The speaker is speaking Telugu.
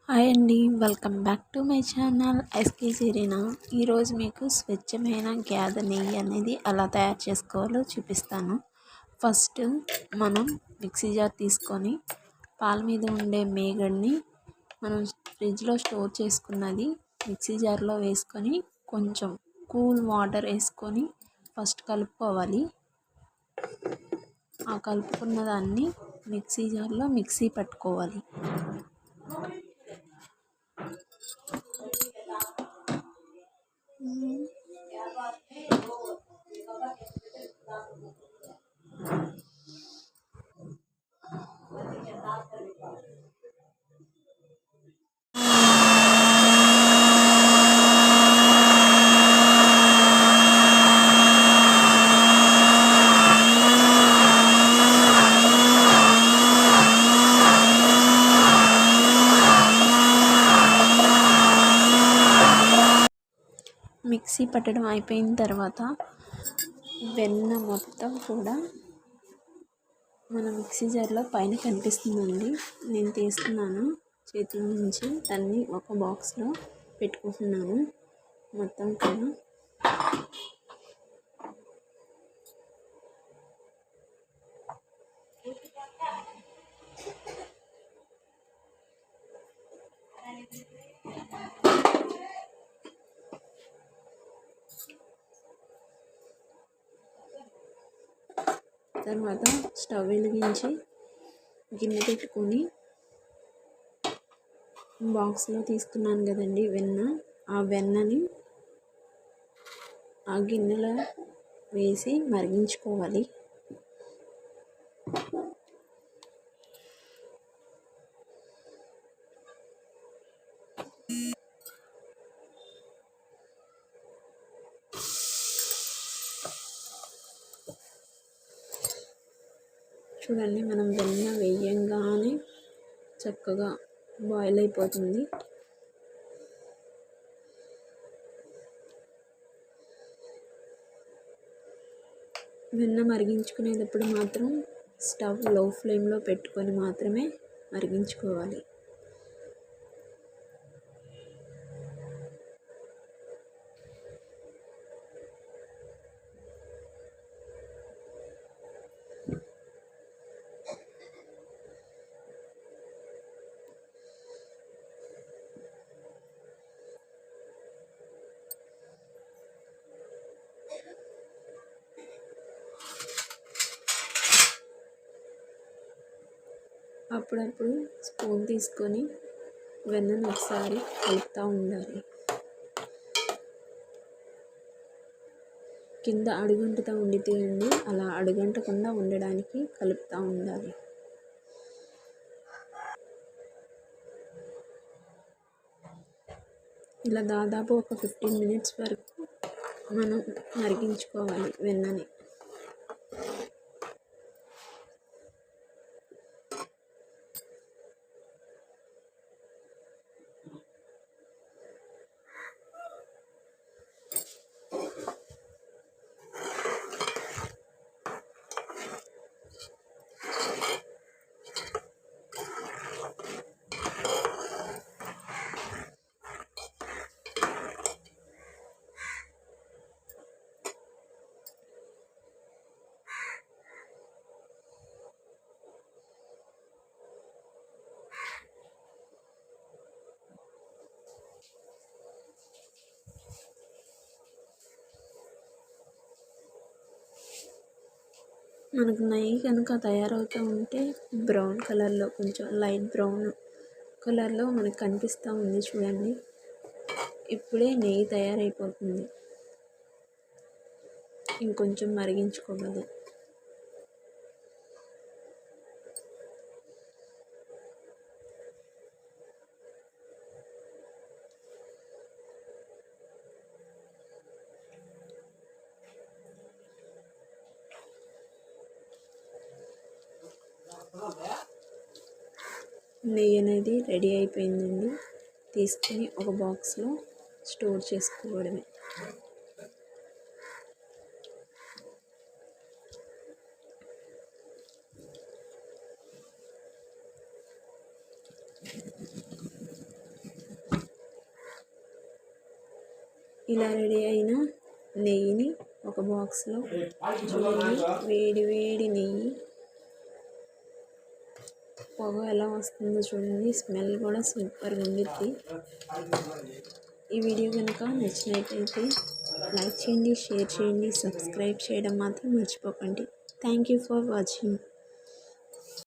హాయ్ అండి, welcome back to my channel SK Sireena. ఈరోజు మీకు స్వచ్ఛమైన గేదె నెయ్యి అనేది ఎలా తయారు చేసుకోవాలో చూపిస్తాను. ఫస్ట్ మనం మిక్సీ జార్ తీసుకొని పాల మీద ఉండే మేగడ్ని మనం ఫ్రిడ్జ్లో స్టోర్ చేసుకున్నది మిక్సీ జార్లో వేసుకొని కొంచెం కూల్ వాటర్ వేసుకొని ఫస్ట్ కలుపుకోవాలి. ఆ కలుపుకున్న దాన్ని మిక్సీ జార్లో మిక్సీ పట్టుకోవాలి. మిక్సీ పట్టడం అయిపోయిన తర్వాత వెన్న మొత్తం కూడా మన మిక్సీ జార్లో పైన కనిపిస్తుందండి. నేను తీస్తున్నాను చేతుల నుంచి, దాన్ని ఒక బాక్స్లో పెట్టుకుంటున్నాను మొత్తం కూడా. తర్వాత స్టవ్ వెలిగించి గిన్నె పెట్టుకొని బాక్స్లో తీసుకున్నాను కదండి వెన్న, ఆ వెన్నని ఆ గిన్నెలో వేసి మరిగించుకోవాలి. చూడండి, మనం వెన్న వేయంగానే చక్కగా బాయిల్ అయిపోతుంది. వెన్న మరిగించుకునేటప్పుడు మాత్రం స్టవ్ లో ఫ్లేమ్లో పెట్టుకొని మాత్రమే మరిగించుకోవాలి. అప్పుడప్పుడు స్పూన్ తీసుకొని వెన్నను ఒకసారి కలుపుతూ ఉండాలి. కింద అడుగంటుతూ ఉండితేయండి, అలా అడుగంటకుండా ఉండడానికి కలుపుతూ ఉండాలి. ఇలా దాదాపు ఒక 15 మినిట్స్ వరకు మనం మరిగించుకోవాలి వెన్నని. మనకు నెయ్యి కనుక తయారవుతూ ఉంటే బ్రౌన్ కలర్లో, కొంచెం లైట్ బ్రౌన్ కలర్లో మనకు కనిపిస్తూ ఉంది చూడండి. ఇప్పుడే నెయ్యి తయారైపోతుంది. ఇంకొంచెం మరిగించుకోవాలి. నెయ్యి అనేది రెడీ అయిపోయిందండి. తీసుకొని ఒక బాక్స్లో స్టోర్ చేసుకోవడమే. ఇలా రెడీ అయిన నెయ్యిని ఒక బాక్స్లో చూడండి. వేడి వేడి నెయ్యి, పొగ ఎలా వస్తుందో చూడండి. స్మెల్ కూడా సూపర్గా ఉండిద్ది. ఈ వీడియో కనుక నచ్చినట్లయితే లైక్ చేయండి, షేర్ చేయండి, సబ్స్క్రైబ్ చేయడం మాత్రం మర్చిపోకండి. Thank you for watching.